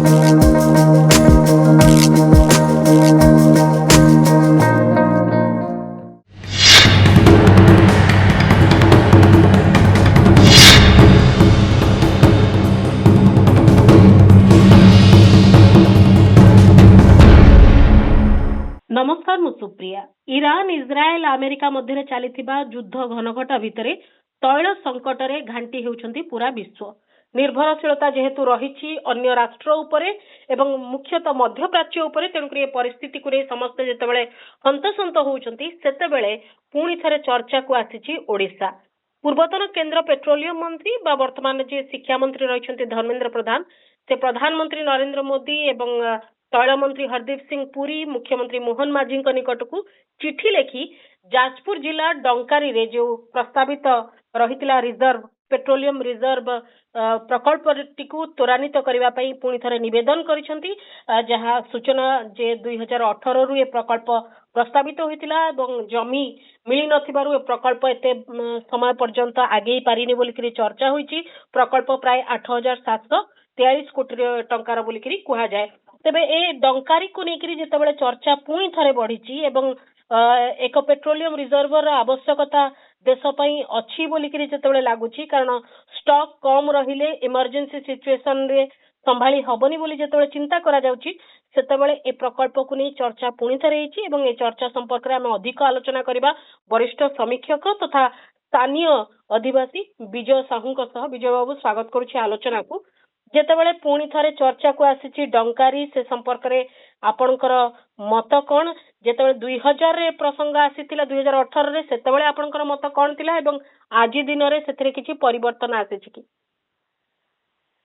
नमस्कार मु Supriya. Iran Israel America मध्य चली युद्ध घनघटा भितर तैल संकट रे घांटी होउछंती पूरा विश्व। निर्भरशीलता जेहेतु रही अन्य राष्ट्र उपरे एवं मुख्यतः मध्यप्राच्य उपरे, तेणुक परिस्थिति को समस्ते जितेबाला हंतसंत होउछंती सेतेबेले पुणी थरे चर्चा को आसीछि ओडिशा। पूर्वतन केंद्र पेट्रोलियम मंत्री बा वर्तमान जे शिक्षा मंत्री रही धर्मेंद्र प्रधान, से प्रधानमंत्री नरेंद्र मोदी एवं तैल मंत्री हरदीप सिंह पुरी, मुख्यमंत्री मोहन माझी निकट को चिठी लेखि जाजपुर जिला डंकारी रे जो प्रस्तावित रही रिजर्व पेट्रोलियम रिजर्व प्रकल्प को त्वरान्वित करने पुणी थे निवेदन करिसेंती। जहाँ सूचना जे 2018 रु ए प्रकल्प प्रस्तावित होइतिला एवं जमी मिली नथिबारु ए प्रकल्प एते समय पर्यंत आगे पारिनी बोलिकरी चर्चा होइछि। प्रकल्प प्राय 8743 कोटी टंकार बोलिकरी कुहा जाय। तेबे ए डंकारी को लेकर जितेबाला चर्चा पुणी थे बढ़ी एवं एक पेट्रोलियम रिजर्वर आवश्यकता देश अच्छी बोलिकरी जितेबाला लगुच, कारण स्टॉक कम रहिले इमरजेंसी सिचुएशन रे संभाली हबनी बोली जितेबाला चिंता करा जाउची, सेतेबाला ए प्रकल्प को नहीं चर्चा पुणी थे रही। ए चर्चा संपर्क में आम अधिक आलोचना करबा वरिष्ठ समीक्षक तथा स्थानीय अधिवासी विजय साहू सह। विजय बाबू स्वागत करुछि आलोचना को। जेतेबाला पुणी थे चर्चा को आसी डंकारी से संपर्क में आपणकर मत कौन? जेतेबाला 2000 रे प्रसंग आसीथिला 2018 रे, सेतेबाला आपणकर मत कौन थिला एवं आज दिन रे सेथिरे किछि परिवर्तन आसीछि कि?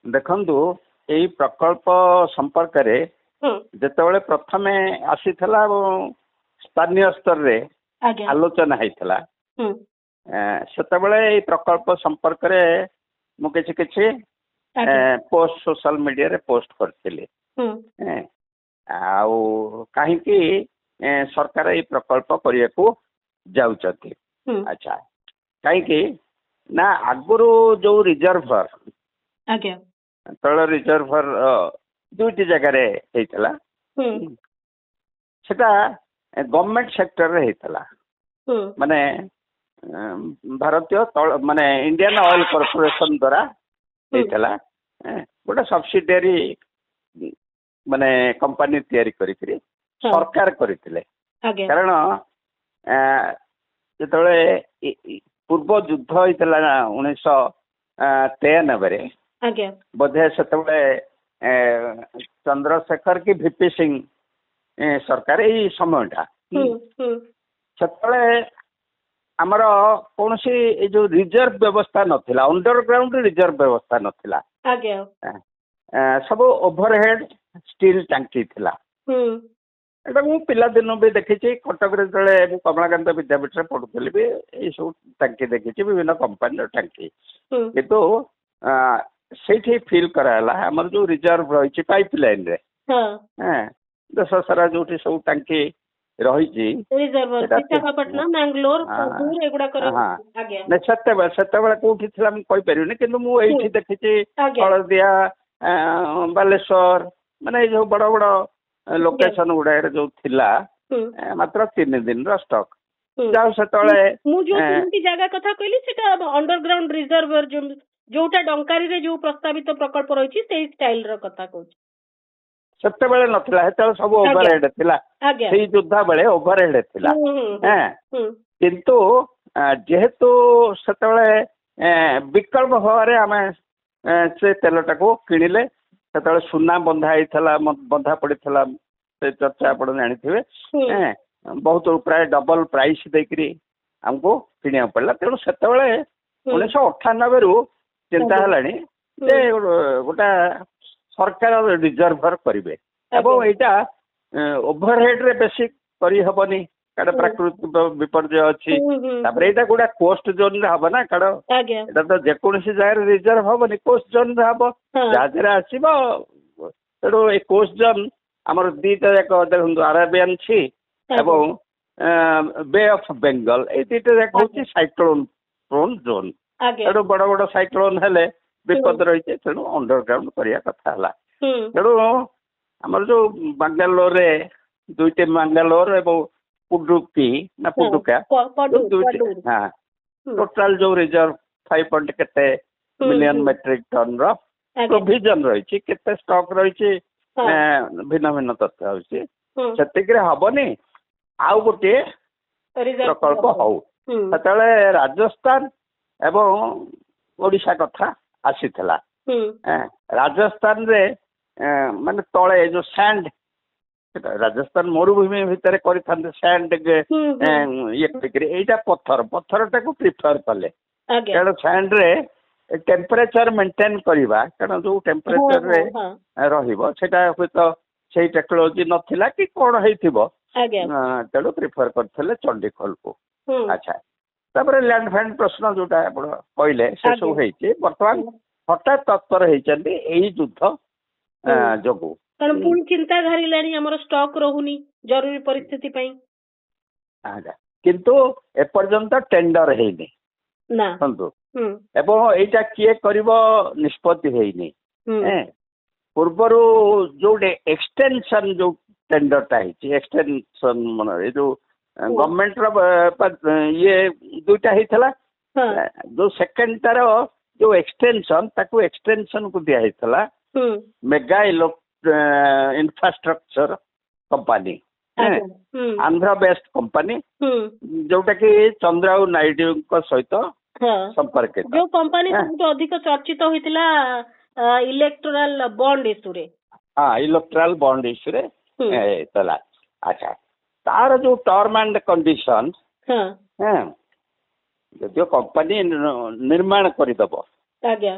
देखंतु एई प्रकल्प संपर्क रे जेतेबाला प्रथमे आसीथिला स्थानीय स्तर रे आलोचना हैथिला, सेतेबाला एई प्रकल्प संपर्क रे मु किछि किछि पोस्ट सोशल मीडिया रे पोस्ट करथिले। आउ कहीं सरकार ये प्रकल्प करने को जाउचती। अच्छा, कहीं ना आगुरु जो रिजर्वर तैल रिजर्वर दुईटी जगह रे हेतला, सेटा गवर्नमेंट सेक्टर रे हेतला, माने भारतीय माने इंडियन ऑयल कॉर्पोरेशन द्वारा हेतला, गोटे सब्सिडियरी माने कंपनी तैयारी करी सरकार करथिले। कारण जेतबेले पूर्व युद्ध होइतला 1993 रे बोधे सेतबेले चंद्रशेखर की वीपी सिंह सरकार यही समयटा सेतबेले आमर कौन सी जो रिजर्व व्यवस्था नथिला, अंडरग्राउंड रिजर्व व्यवस्था नथिला, सब ओवरहेड स्टील टांकी थिला। एटा मु पिला दिन भी देखिछि, कटक रे जळे कमलाकांत विद्यापीठ रे पढुथली भी ए सब टांकी देखिछि, विभिन्न कंपनी टांकी। किंतु सेठी फील कराला हमर जो रिजर्व रहिछि पाइपलाइन रे, देश सारा जोठी सब टांकी रही विशाखापट्टनम मैंगलोर एगुड़ा सेतेबेले कोठी थिला मु कहि परिउनी, किंतु मु एठी देखिछि हळदिया बालेश्वर माने जो बड़ बड़ लोकेशन गुडा जो थिला मात्र 3 दिन रो स्टॉक जाउ सेतले मु जो जगह कथा कहली सेटा अंडरग्राउंड रिजर्वर जोटा डंकारी रे जो प्रस्तावित प्रकल्प रहिछि सेही स्टाइल रो कथा कहछि। सेतेबेले नथिला, हेतले सब ओवरहेड थिला, सेही युद्धा बेले ओवरहेड थिला। किंतु जेहेतु सेतेबेले विकल्प भाव आमे से तेलटा को किणिले, सेतेबेले सुना बंधा होइथला, बंधा पड़ीथला, से चर्चा आपण जानिथिबे, बहुत प्राय डबल प्राइस देकरी हमको किनिया पड़ला। तेणु सेतेबेले 1998 रु चिंता हलानी जे गोटा सरकार रिजर्वर करिवे एवं एटा ओवरहेड रे बेसी करी हबनी, कारण प्राकृतिक विपर्यय अछि, तापर एटा गोटा कोस्ट जोन रे हबो ना, कारण एटा तो जेकोसी जाय रिजर्व हबनी, कोस्ट जोन रे हबो, जहाज रे आसीबो। तेणु ए कोस्ट जोन हमर दीटा एक देखंतु अरेबियन सी एवं बे ऑफ बेंगल, ए दीटा एक होछि साइक्लोन प्रोन जोन। तेणु बड़ बड़ साइक्लोन हेले विपद रही, तेणु अंडरग्राउंड करिया कथा हला। ତେଣୁ ଆମର ଯୋଉ ବାଙ୍ଗାଲୋରରେ ଦୁଇଟି ବାଙ୍ଗାଲୋର ଏବଂ ପୁଡୁକି ନା ପୁଡୁକା ଦୁଇଟି ହଁ ଟୋଟାଲ ଯୋଉ ରିଜର୍ଭ 5 କେତେ ମିଲିୟନ ମେଟ୍ରିକ ଟନ ର ପ୍ରୋଭିଜନ ରହିଛି, କେତେ ଷ୍ଟକ୍ ରହିଛି ଭିନ୍ନ ଭିନ୍ନ ତଥ୍ୟ ହଉଛି, ସେତିକିରେ ହବନି। ଆଉ ଗୋଟିଏ ପ୍ରକଳ୍ପ ହଉ। ସେତେବେଳେ ରାଜସ୍ଥାନ ଏବଂ ଓଡିଶା କଥା ଆସିଥିଲା। ରାଜସ୍ଥାନରେ ମାନେ ତଳେ ଯୋଉ ସ୍ୟାଣ୍ଡ, ରାଜସ୍ଥାନ ମରୁଭୂମି ଭିତରେ କରିଥାନ୍ତେ ସ୍ୟାଣ୍ଡ ଇଏ କରିକିରି, ଏଇଟା ପଥରଟାକୁ ପ୍ରିଫର କଲେ। କାରଣ ସ୍ୟାଣ୍ଡରେ ଟେମ୍ପରେଚର ମେଣ୍ଟେନ କରିବା, କାରଣ ଯୋଉ ଟେମ୍ପରେଚରରେ ରହିବ ସେଟା ହୁଏତ ସେଇ ଟେକ୍ନୋଲୋଜି ନଥିଲା କି କଣ ହେଇଥିବ, ତେଣୁ ପ୍ରିଫର କରିଥିଲେ ଚଣ୍ଡିଖୋଲକୁ। ଆଚ୍ଛା, ତାପରେ ଲ୍ୟାଣ୍ଡ ଫ୍ୟାଣ୍ଡ ପ୍ରଶ୍ନ ଯୋଉଟା ଆପଣ କହିଲେ ସେ ସବୁ ହେଇଛି। ବର୍ତ୍ତମାନ ହଠାତ୍ ତତ୍ପର ହେଇଛନ୍ତି ଏଇ ଯୁଦ୍ଧ ଯୋଗୁ। କାରଣ ପୁଣି ଚିନ୍ତା ଧରିଲାଣି ଆମର ଷ୍ଟକ୍ ରହୁନି ଜରୁରୀ ପରିସ୍ଥିତି ପାଇଁ। ଆଜ୍ଞା, କିନ୍ତୁ ଏପର୍ଯ୍ୟନ୍ତ ଟେଣ୍ଡର ହେଇନି ଏବଂ ଏଇଟା କିଏ କରିବ ନିଷ୍ପତ୍ତି ହେଇନି। ପୂର୍ବରୁ ଯୋଉ ଏକ୍ସଟେନସନ ଯୋଉ ଟେଣ୍ଡରଟା ହେଇଛି, ଏକ୍ସଟେନସନ ମାନେ ଏଇ ଯୋଉ ଗଭର୍ଣ୍ଣମେଣ୍ଟର ଇଏ ଦୁଇଟା ହେଇଥିଲା, ଯୋଉ ସେକେଣ୍ଡଟାର ଯୋଉ ଏକ୍ସଟେନସନ, ତାକୁ ଏକ୍ସଟେନସନ କୁ ଦିଆ ହେଇଥିଲା mega infrastructure company, Andhra based company, ଯୋଉଟା କି ଚନ୍ଦ୍ରବାବୁ ନାଇଡୁଙ୍କ ସହିତ ସମ୍ପର୍କିତ। ଯୋଉ କମ୍ପାନୀ ସବୁଠୁ ଅଧିକ ଚର୍ଚ୍ଚିତ ହୋଇଥିଲା ଇଲେକ୍ଟ୍ରାଲ ବଣ୍ଡ ଇସ୍ୟୁରେ। ଇଲେକ୍ଟ୍ରାଲ ବଣ୍ଡ ଇସ୍ୟୁରେ ହେଇଥିଲା। ଆଚ୍ଛା, ତାର ଯୋଉ ଟର୍ମ ଆଣ୍ଡ କଣ୍ଡିସନ, ଯଦିଓ କମ୍ପାନୀ ନିର୍ମାଣ କରିଦବ,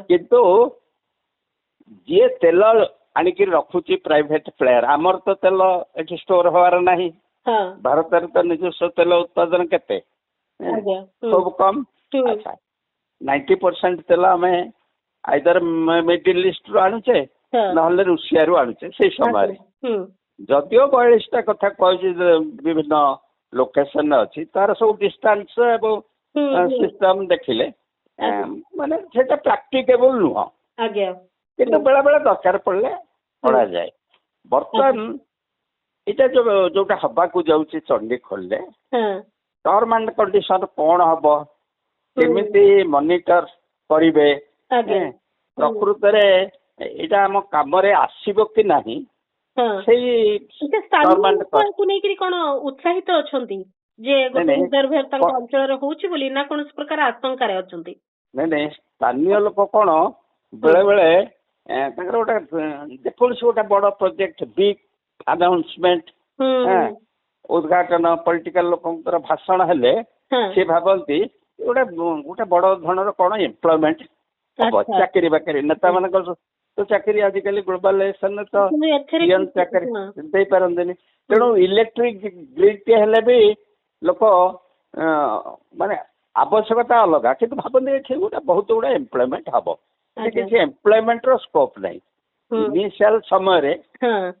କିନ୍ତୁ ଯିଏ ତେଲ ଆଣିକି ରଖୁଛି ପ୍ରାଇଭେଟ ପ୍ଲେୟାର, ଆମର ତ ତେଲ ଏଠି ଷ୍ଟୋର ହବାର ନାହିଁ। ଭାରତରେ ତ ନିଜସ୍ୱ ତେଲ ଉତ୍ପାଦନ କେତେ, ଖୁବ କମ। ଆଚ୍ଛା, 90% ତେଲ ଆମେ ଆଇଦର ମିଡିଲ ଇଷ୍ଟରୁ ଆଣୁଛେ, ନହେଲେ ରୁଷିଆରୁ ଆଣୁଛେ। ସେଇ ସମୟରେ ଯଦିଓ 42ଟା କଥା କହିଛି, ବିଭିନ୍ନ ଲୋକେସନ ଅଛି, ତାର ସବୁ ଡିଷ୍ଟାନ୍ସ ଏବଂ ସିଷ୍ଟମ ଦେଖିଲେ ମାନେ ସେଟା ପ୍ରାକ୍ଟିକେବଲ ନୁହଁ, କିନ୍ତୁ ବେଳେ ବେଳେ ଦରକାର ପଡିଲେ ଅଣାଯାଏ। ବର୍ତ୍ତମାନ ଏଇଟା ଯୋଉଟା ହବାକୁ ଯାଉଛି ଚଣ୍ଡିଖୋଲରେ, ଟର୍ମ ଆଣ୍ଡ କଣ୍ଡିସନ କଣ ହବ, କେମିତି ମନିଟର କରିବେ, ପ୍ରକୃତରେ ଏଇଟା ଆମ କାମରେ ଆସିବ କି ନାହିଁ, ସେଇ ନେଇକରି କଣ ଉତ୍ସାହିତ ଅଛନ୍ତି ଯେ ଗୋଟେ ରିଜର୍ଭର ତାଙ୍କ ଅଞ୍ଚଳରେ ହଉଛି ବୋଲି, ନା କୌଣସି ପ୍ରକାର ଆଶଙ୍କାରେ ଅଛନ୍ତି? ନାଇଁ, ସ୍ଥାନୀୟ ଲୋକ କଣ ବେଳେ ବେଳେ ତାଙ୍କର ଗୋଟେ ଯେକୌଣସି ଗୋଟେ ବଡ ପ୍ରୋଜେକ୍ଟ, ବିଗ୍ ଆନାଉନ୍ସମେଣ୍ଟ, ଉଦ୍ଘାଟନ, ପଲିଟିକାଲ ଲୋକଙ୍କର ଭାଷଣ ହେଲେ ସେ ଭାବନ୍ତି ଗୋଟେ ବଡ ଧରଣର କଣ ଏମ୍ପ୍ଲୟମେଣ୍ଟ ହବ, ଚାକିରି ବାକିରି। ନେତା ମାନଙ୍କର ତ ଚାକିରି ଆଜିକାଲି ଗ୍ଲୋବାଲାଇଜେସନରେ ତ ଚାକିରି ଦେଇପାରନ୍ତିନି। ତେଣୁ ଇଲେକ୍ଟ୍ରିକ ଗ୍ରିଡ ହେଲେ ବି ଲୋକ ମାନେ ଆବଶ୍ୟକତା ଅଲଗା, କିନ୍ତୁ ଭାବନ୍ତି ଏଠି ଗୋଟେ ବହୁତ ଗୁଡା ଏମ୍ପ୍ଲୟମେଣ୍ଟ ହବ। କିଛି ଏମ୍ପ୍ଲୟମେଣ୍ଟ ର ସ୍କୋପ ନାହିଁ ଇନିସିଆଲ ସମୟରେ,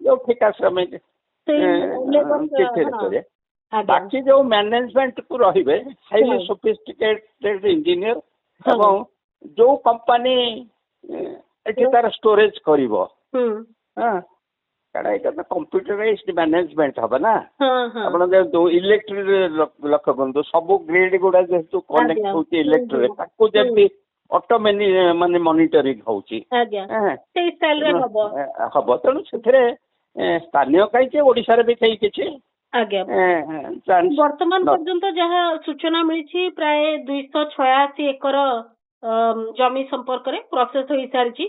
ଯୋଉ ଠିକା ଶ୍ରମିକ ଚିଠିରେ। ବାକି ଯୋଉ ମ୍ୟାନେଜମେଣ୍ଟ କୁ ରହିବେ ହାଇଲି ସୋଫିଷ୍ଟିକେଟେଡ ଇଞ୍ଜିନିୟର, ଏବଂ ଯୋଉ କମ୍ପାନୀ ଏଠି ତାର ଷ୍ଟୋରେଜ କରିବ, କାରଣ ଏଇଟା ତ କମ୍ପ୍ୟୁଟରାଇଜଡ ମ୍ୟାନେଜମେଣ୍ଟ ହବ ନା। ଆପଣ ଯୋଉ ଇଲେକ୍ଟ୍ରିକ ଲକ୍ଷ୍ୟ କରନ୍ତୁ, ସବୁ ଗ୍ରିଡ ଗୁଡା ଯେହେତୁ କନେକ୍ଟ ହଉଛି ଇଲେକ୍ଟ୍ରିକ, ତାକୁ ଯେମିତି ଅଟୋ ମାନେ ମନିଟରିଂ ହଉଛି ହବ। ତେଣୁ ସେଥିରେ ସ୍ଥାନୀୟ କାହିଁକି, ଓଡିଶାରେ ବି କେହି କିଛି ବର୍ତ୍ତମାନ ପର୍ଯ୍ୟନ୍ତ ଯାହା ସୂଚନା ମିଳିଛି, ପ୍ରାୟ 286 ଏକର ଜମି ସମ୍ପର୍କରେ ପ୍ରୋସେସ ହୋଇସାରିଛି।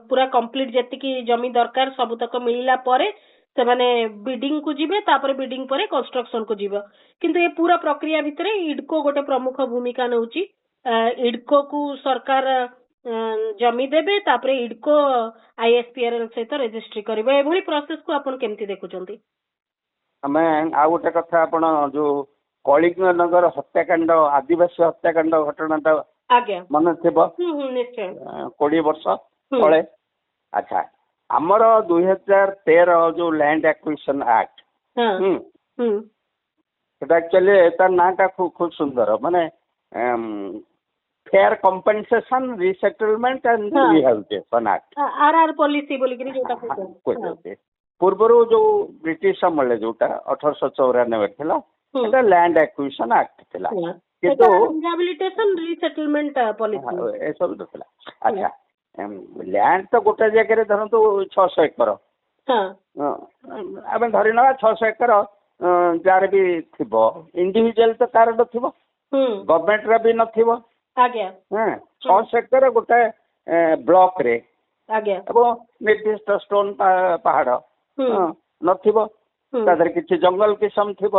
ପୁରା କମ୍ପ୍ଲିଟ ଯେତିକି ଜମି ଦରକାର ସବୁତକ ମିଳିଲା ପରେ ସେମାନେ ବିଡିଂ କୁ ଯିବେ, ତାପରେ ବିଡିଂ ପରେ କନଷ୍ଟ୍ରକ୍ସନ କୁ ଯିବ। କିନ୍ତୁ ଏ ପୁରା ପ୍ରକ୍ରିୟା ଭିତରେ ଇଡକୋ ଗୋଟେ ପ୍ରମୁଖ ଭୂମିକା ନେଉଛି। ଇଡକୋ କୁ ସରକାର ଜମି ଦେବେ, ତାପରେ ଇଡକୋ ISPRL ସହିତ ରେଜିଷ୍ଟ୍ରି କରିବ। ଏଭଳି ପ୍ରୋସେସ କୁ ଆପଣ କେମିତି ଦେଖୁଛନ୍ତି? ଆମେ ଆଉ ଗୋଟେ କଥା, ଆପଣ ଯୋଉ କଳିଙ୍ଗ ନଗର ହତ୍ୟାକାଣ୍ଡ, ଆଦିବାସୀ ହତ୍ୟାକାଣ୍ଡ ଘଟଣାଟା ମନେ ଥିବ, 20 ବର୍ଷ ତଳେ। ଆଚ୍ଛା, ଆମର 2013 ଯୋଉ ଲ୍ୟାଣ୍ଡ ଆକ୍ୱିଜିସନ ଆକ୍ଟ, ସେଟା ଆକ୍ଚୁଆଲି ତାର ନାଁଟା ଖୁବ ସୁନ୍ଦର, ମାନେ fair compensation resettlement and rehabilitation act RR policy ବୋଲିକିରି ଯୋଉଟା କହୁଛନ୍ତି। ପୂର୍ବରୁ ଯୋଉ ବ୍ରିଟିଶ ସମୟରେ ଯୋଉଟା 1894 ଥିଲା ସେଟା ଲ୍ୟାଣ୍ଡ ଆକ୍ୱିଜିସନ ଆକ୍ଟ ଥିଲା, କିନ୍ତୁ ରିହାବିଲିଟେସନ ରିସେଟଲମେଣ୍ଟ ପଲିସି ଏସବୁ ଥିଲା। ଆଚ୍ଛା, ଲ୍ୟାଣ୍ଡ ତ ଗୋଟେ ଜାଗାରେ ଧରନ୍ତୁ 600 ଏକର, ଆମେ ଧରି ନେବା 600 ଏକର ଯାହାର ବି ଥିବ, ଇଣ୍ଡିଭିଜୁଆଲ ତ କାହାର ନଥିବ, ଗଭର୍ଣ୍ଣମେଣ୍ଟର ବି ନଥିବ। 600 ଏକର ଗୋଟେ ବ୍ଲକରେ ଏବଂ ନିର୍ଦ୍ଦିଷ୍ଟ ଷ୍ଟୋନ ପାହାଡ ନଥିବ, ତା ଦେହରେ କିଛି ଜଙ୍ଗଲ କିସମ ଥିବ,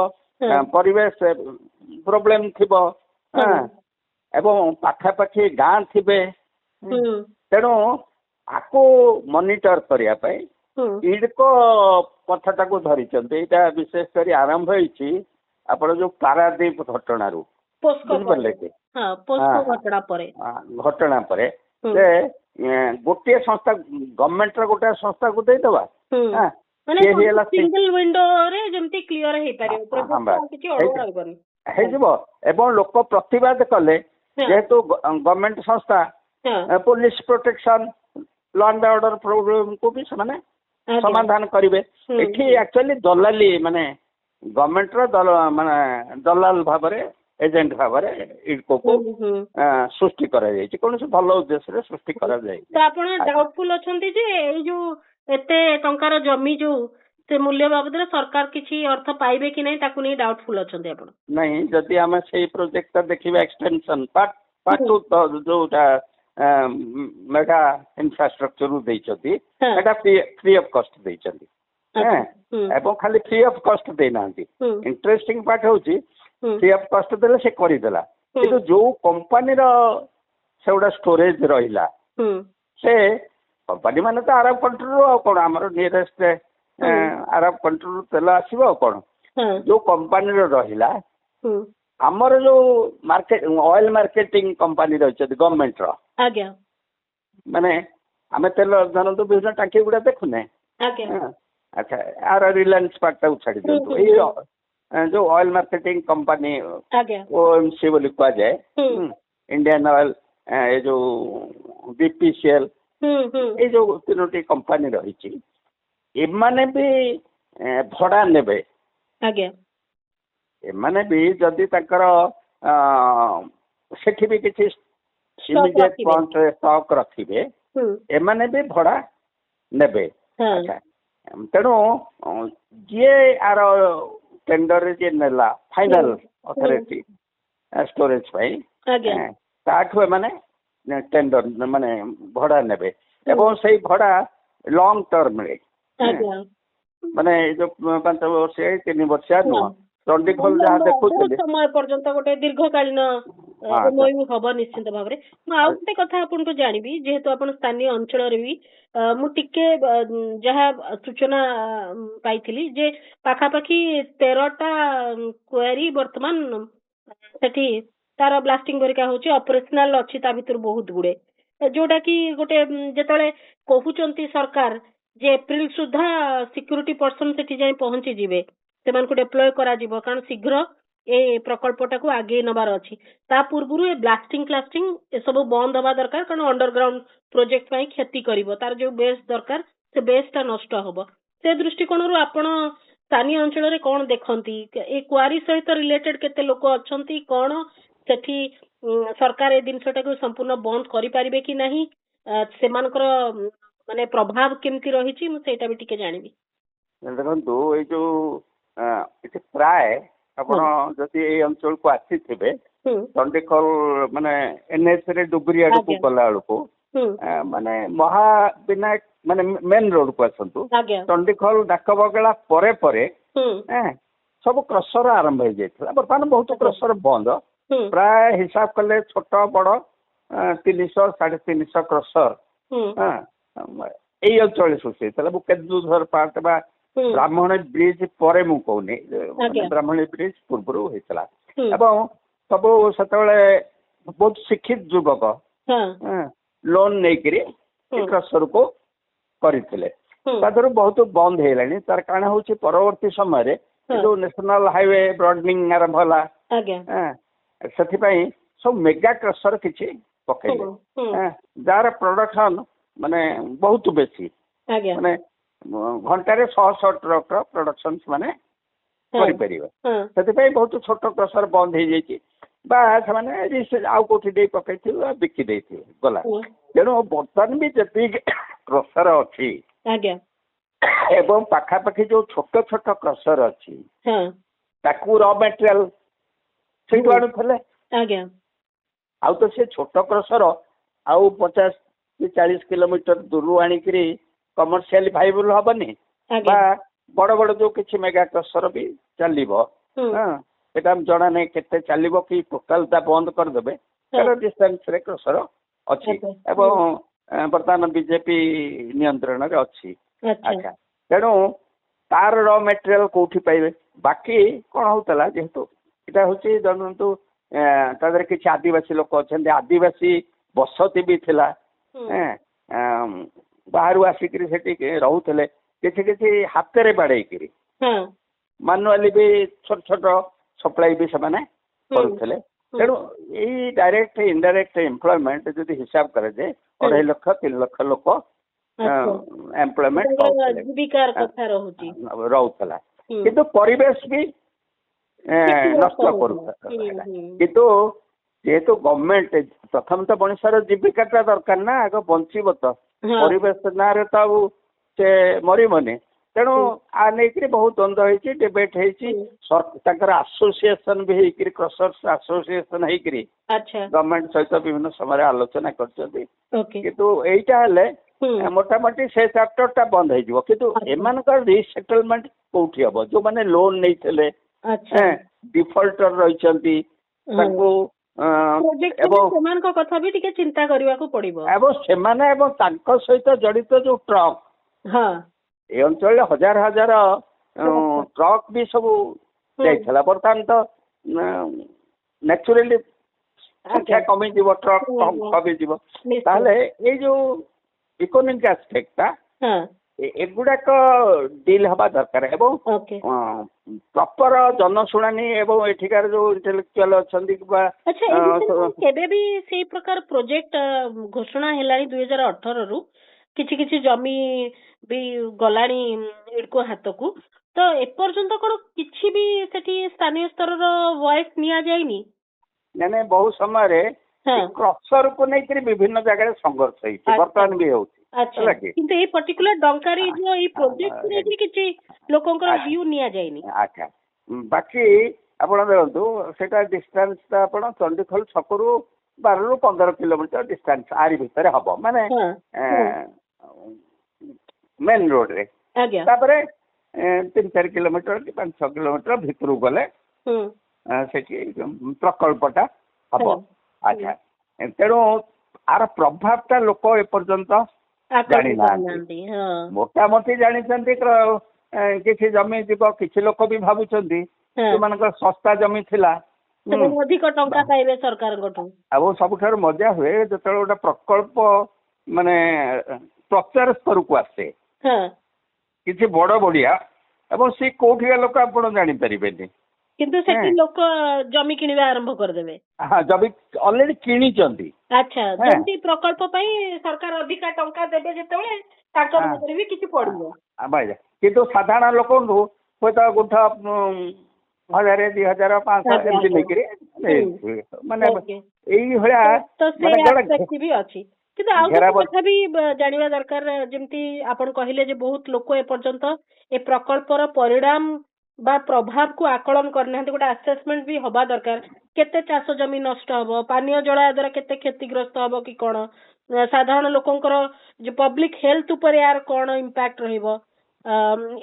ପରିବେଶ ପ୍ରୋବ୍ଲେମ ଥିବ, ଏବଂ ପାଖାପାଖି ଗାଁ ଥିବେ। ତେଣୁ ଆକୁ ମନିଟର କରିବା ପାଇଁ ଇଡକୋ ପଥଟାକୁ ଧରିଛନ୍ତି। ଏଇଟା ବିଶେଷ କରି ଆରମ୍ଭ ହେଇଛି ଆପଣ ଯୋଉ ପାରାଦୀପ ଘଟଣାରୁ, ବୁଝିପାରିଲେ କି? ଘଟଣା ପରେ ସେ ଗୋଟିଏ ସଂସ୍ଥା, ଗଭର୍ଣ୍ଣମେଣ୍ଟର ଗୋଟେ ସଂସ୍ଥାକୁ ଦେଇଦବା, ହେଇଯିବ। ଏବଂ ଲୋକ ପ୍ରତିବାଦ କଲେ, ଯେହେତୁ ଗଭର୍ଣ୍ଣମେଣ୍ଟ ସଂସ୍ଥା police protection, law and order ପ୍ରୋବ୍ଲେମକୁ ବି ସେମାନେ ସମାଧାନ କରିବେ। ଏଠି ଆକ୍ଚୁଆଲି ଦଲାଲି, ମାନେ ଗଭର୍ଣ୍ଣମେଣ୍ଟର ମାନେ ଦଲାଲ ଭାବରେ, ଏଜେଣ୍ଟ ଭାବରେ ଇଡକୋକୁ ସୃଷ୍ଟି କରାଯାଇଛି, କୌଣସି ଭଲ ଉଦ୍ଦେଶ୍ୟରେ ସୃଷ୍ଟି କରାଯାଇଛି। ତ ଆପଣ ଡାଉଟଫୁଲ ଅଛନ୍ତି ଯେ ଏଇ ଯୋଉ ଏତେ ଟଙ୍କାର ଜମି ଯୋଉ ସେ ମୂଲ୍ୟ ବାବଦରେ ସରକାର କିଛି ଅର୍ଥ ପାଇବେ କି ନାହିଁ ତାକୁ ନେଇ ଡାଉଟଫୁଲ ଅଛନ୍ତି ଆପଣ? ନାଇଁ, ଯଦି ଆମେ ସେଇ ପ୍ରୋଜେକ୍ଟଟା ଦେଖିବା ଏକ୍ସଟେନସନ ପାର୍ଟ ଯୋଉଟା ମେଗା ଇନଫ୍ରାଷ୍ଟ୍ରକ୍ଚର ଦେଇଛନ୍ତି, ଏଟା ଫ୍ରି ଅଫ କଷ୍ଟ ଦେଇଛନ୍ତି, ଏବଂ ଖାଲି ଫ୍ରି ଅଫ କଷ୍ଟ ଦେଇନାହାନ୍ତି। ଇଣ୍ଟରେଷ୍ଟିଂ ପାର୍ଟ ହଉଛି ଫ୍ରି ଅଫ କଷ୍ଟ ଦେଲେ ସେ କରିଦେଲା, କିନ୍ତୁ ଯୋଉ କମ୍ପାନୀର ସେଗୁଡା ଷ୍ଟୋରେଜ ରହିଲା, ସେ କମ୍ପାନୀ ମାନେ ତ ଆରବ କଣ୍ଟ୍ରିରୁ, ଆଉ କଣ ଆମର ନିୟରେଷ୍ଟ ଆରବ କଣ୍ଟ୍ରିରୁ ତେଲ ଆସିବ ଆଉ କଣ। ଯୋଉ କମ୍ପାନୀର ରହିଲା, ଆମର ଯୋଉ ଅଏଲ ମାର୍କେଟିଂ କମ୍ପାନୀ ରହିଛନ୍ତି ଗଭର୍ଣ୍ଣମେଣ୍ଟର, ମାନେ ଆମେ ତେଲ ଧରନ୍ତୁ ବିଭିନ୍ନ ଟାଙ୍କି ଗୁଡା ଦେଖୁନେ, ଆଚ୍ଛା, ଆର ରିଲାଏନ୍ସ ପାର୍ଟଟାକୁ ଛାଡି ଦିଅନ୍ତୁ, ଏଇ ଯୋଉ ଅଏଲ ମାର୍କେଟିଂ କମ୍ପାନୀ OMC ବୋଲି କୁହାଯାଏ, ଇଣ୍ଡିଆନ ଅଏଲ, ଏ ଯୋଉ BPCL, ଏଇ ଯୋଉ ତିନୋଟି କମ୍ପାନୀ ରହିଛି, ଏମାନେ ବି ଭଡା ନେବେ। ଏମାନେ ବି ଯଦି ତାଙ୍କର ସେଠି ବି କିଛି ଇମିଡିଏଟ ପଏଣ୍ଟରେ ଷ୍ଟକ୍ ରଖିବେ, ଏମାନେ ବି ଭଡା ନେବେ। ଆଚ୍ଛା, ତେଣୁ ଯିଏ ଆର ଟେଣ୍ଡରରେ ଯିଏ ନେଲା ଫାଇନାଲ ଅଥରିଟି ଷ୍ଟୋରେଜ ପାଇଁ, ତାଠୁ ଏମାନେ ଟେଣ୍ଡର ମାନେ ଭଡା ନେବେ, ଏବଂ ସେଇ ଭଡା ଲଙ୍ଗ ଟର୍ମରେ, ମାନେ ଏଇ ଯୋଉ 5 ବର୍ଷିଆ 3 ବର୍ଷିଆ ନୁହଁ, ଚଣ୍ଡିଖୋଲ ଯାହା ଦେଖୁଛନ୍ତି ସମୟ ପର୍ଯ୍ୟନ୍ତ ଗୋଟେ ଦୀର୍ଘକାଳୀନ ହବ ନିଶ୍ଚିନ୍ତ ଭାବରେ। ମୁଁ ଆଉ ଗୋଟେ କଥା ଆପଣଙ୍କୁ ଜାଣିବି, ଯେହେତୁ ଆପଣ ସ୍ଥାନୀୟ ଅଞ୍ଚଳରେ ବି, ମୁଁ ଟିକେ ଯାହା ସୂଚନା ପାଇଥିଲି ଯେ ପାଖାପାଖି 13ଟା କ୍ୱାରି ବର୍ତ୍ତମାନ ସେଠି ତାର ବ୍ଲାଷ୍ଟିଂ ଭରିକା ହଉଛି, ଅପରେସନାଲ ଅଛି ତା ଭିତରୁ ବହୁତ ଗୁଡେ, ଯୋଉଟା କି ଗୋଟେ ଯେତେବେଳେ କହୁଛନ୍ତି ସରକାର ଯେ ଏପ୍ରିଲ ସୁଦ୍ଧା ସିକ୍ୟୁରିଟି ପର୍ସନ ସେଠି ଯାଇ ପହଞ୍ଚିଯିବେ, ସେମାନଙ୍କୁ ଡେପ୍ଲୟ କରାଯିବ, କାରଣ ଶୀଘ୍ର ଏ ପ୍ରକଳ୍ପଟାକୁ ଆଗେଇ ନେବାର ଅଛି। ତା ପୂର୍ବରୁ ଏ ବ୍ଲାଷ୍ଟିଂ କ୍ଲାଷ୍ଟିଂ ଏସବୁ ବନ୍ଦ ହବା ଦରକାର, କାରଣ ଅଣ୍ଡରଗ୍ରାଉଣ୍ଡ ପ୍ରୋଜେକ୍ଟ ପାଇଁ କ୍ଷତି କରିବ, ତାର ଯୋଉ ବେସ୍ ଦରକାର ସେ ବେସ୍ ଟା ନଷ୍ଟ ହବ। ସେ ଦୃଷ୍ଟିକୋଣରୁ ଆପଣ ସ୍ଥାନୀୟ ଅଞ୍ଚଳରେ କଣ ଦେଖନ୍ତି? ଏ କ୍ୱାରି ସହିତ ରିଲେଟେଡ କେତେ ଲୋକ ଅଛନ୍ତି, କଣ ସେଠି ସରକାର ଏ ଜିନିଷଟାକୁ ସମ୍ପୂର୍ଣ୍ଣ ବନ୍ଦ କରିପାରିବେ କି ନାହିଁ, ସେମାନଙ୍କର ମାନେ ପ୍ରଭାବ କେମିତି ରହିଛି, ମୁଁ ସେଇଟା ବି ଟିକେ ଜାଣିବି। ଦେଖନ୍ତୁ, ଏଇ ଯୋଉ ଏଠି ପ୍ରାୟ ଆପଣ ଯଦି ଏଇ ଅଞ୍ଚଳକୁ ଆସିଥିବେ, ଚଣ୍ଡିଖୋଲ ମାନେ NH ରେ ଡୁବୁରି ଆଡକୁ ଗଲା ବେଳକୁ, ମାନେ ମହାବିନାୟକ ମାନେ ମେନ୍ ରୋଡକୁ ଆସନ୍ତୁ, ଚଣ୍ଡିଖୋଲ ଡାକବଗଳା ପରେ ପରେ ସବୁ କ୍ରସର ଆରମ୍ଭ ହେଇଯାଇଥିଲା। ବର୍ତ୍ତମାନ ବହୁତ କ୍ରସର ବନ୍ଦ, ପ୍ରାୟ ହିସାବ କଲେ ଛୋଟ ବଡ 300 350 କ୍ରସର ଏଇ ଅଞ୍ଚଳରେ ସୃଷ୍ଟି ହେଇଥିଲା। ମୁଁ କେନ୍ଦୁଝର ପାର୍ଟ ବା ବ୍ରାହ୍ମଣୀ ବ୍ରିଜ ପରେ ମୁଁ କହୁନି, ବ୍ରାହ୍ମଣୀ ବ୍ରିଜ ପୂର୍ବରୁ ହେଇଥିଲା। ଏବଂ ସବୁ ସେତେବେଳେ ବହୁତ ଶିକ୍ଷିତ ଯୁବକ ଲୋନ ନେଇକିରି କ୍ରସରକୁ କରିଥିଲେ। ତା ଦେହରୁ ବହୁତ ବନ୍ଦ ହେଇଗଲାଣି। ତାର କାରଣ ହଉଛି ପରବର୍ତ୍ତୀ ସମୟରେ ଯୋଉ ନ୍ୟାସନାଲ ହାଇୱେ ବ୍ରଡନିଂ ଆରମ୍ଭ ହେଲା, ସେଥିପାଇଁ सब मेगा क्रसर किछि पकेइले जार प्रोडक्शन माने बहुत बेसी माने घंटारे 100 ट्रक प्रोडक्शन माने करि परिबे सेति बहुत छोट क्रसर बंद हो जाइए बा से आउ कौटी दे पकई बिकी दे गला तेणु बर्तमान भी जी क्रसर अच्छी एवं पाखापाखि जो छोट छोट क्रसर अच्छी र मटेरियल से आणुले आउ तो से छोट क्रसर आउ 50 कि 40 किलोमीटर दूर आणिक कमर्शियल भाइबल हेनी बड़ बड़ जो किसी मेगा क्रसर भी चलो यहाँ जना नहीं के चलो कि टोटाल बंद करदे डिस्टेंस रे क्रसर अच्छी बर्तमान बीजेपी नियंत्रण रे अच्छी अच्छा तेणु तार र मटेरियल कौटी पाइबे बाकी कौन होता जेहेतु यहाँ हूँ जानतु किसी आदिवासी लोक अच्छा आदिवासी बसती भी थिला बाहर आसिक रोते किसी किसी हाथ में बाड़े मानुआली भी छोट छोट सप्लाई भी से करुले तेणु यही डायरेक्ट इनडायरेक्ट एम्प्लॉयमेंट जदि हिसाब कराए 2.5 लाख 3 लाख लोक एम्प्लॉयमेंट रोला किंतु परिवेश भी नष्ट किंतु जेहेतु गवर्नमेंट प्रथम तो मनुष्यर जीविका दरकार ना आग बंचब तो परिवेश ना तो से मरबनी तेणु आ नहीं बहुत द्वंद्व होती डिबेट होकर आसोसिएशन भी होकर क्रसर्स आसोसिएशन होकर गवर्नमेंट सहित विभिन्न समय आलोचना कर मोटामोटी से चैप्टर टा बंद हो एम रिसेटलमेंट कौटी हम जो मैंने लोन नहीं डिफल्टर रही चिंता सहित जड़ित जो ट्रक ये अंचल हजार हजार ट्रक भी सब जाइला बर्तमान तो नेचुराली संख्या कमी जीव ट्रक कमी जीव ताले ये जो इकोनॉमिक एस्पेक्ट एगुड़ाक डील हवा दरकार एवं प्रॉपर जनशुणानी एवं एठिकार जो इंटेलेक्चुअल अछंती केबे भी से प्रकार प्रोजेक्ट घोषणा हेलानी 2018 रु किछि किछि जमी भी गलानी इडको हाथ को तो एपर्यंत कौन किछि भी सेठी स्थानीय स्तर रो वॉइस निया जाइनी ने बहुत समय क्रसर को नहीं विभिन्न जगह संघर्ष होती बर्तमान भी होती अच्छा किंतु ए पर्टिकुलर डंकारी जो ई प्रोजेक्ट रे किछि लोकंकर व्यू निया जाइनी अच्छा बाकी आपण देखंतु सेटा डिस्टेंस ता आपण चंडीखोल छकरू 12 रु 15 किलोमीटर डिस्टेंस आरी भीतर हबो माने मेन रोड रे तापरे 3-4 किलोमीटर कि 5-6 किलोमीटर भितरू गले सेठी प्रकल्पटा हबो अच्छा तेणु आर प्रभावटा लोक एपर्यंत जानी ना मोटामोटी जानी किसी जमी जीव किसी लोक भी भावुंट जो सस्ता जमी थिला अधिक टंका पाइबे सरकार अब सबुठार मजा हुए जो गोटे प्रकल्प माने प्रचार स्तर को आसे किसी बड़ बड़िया एवं सी कोठिया लोक आप जानी पारे किंतु सेठी लोक जमी किनिबा आरंभ कर देबे हां जमी ऑलरेडी किनी चंदी अच्छा जंती प्रकल्प पई सरकार अधिक टंका देबे जेतेबे ताकर भीतर भी किछि पड़िबो भाई किंतु साधारण लोक होता गुठा 1000 2000 500 एमती लेकरी माने एई होया तो से एस्पेक्ट भी अछि किंतु आउ कथा भी जानिबा दरकार जेमती आपण कहिले जे बहुत लोक ए पर्यंत ए प्रकल्पर परिणाम बा प्रभाव को आकलन करना गोटे आसेसमेंट भी हवा दरकार केते चाष जमी नष्ट हम पानीय जल द्वारा केते क्षतिग्रस्त हम कि कौन साधारण लोकंकर जो पब्लिक हेल्थ ऊपर यार कौन इम्पैक्ट रहिबो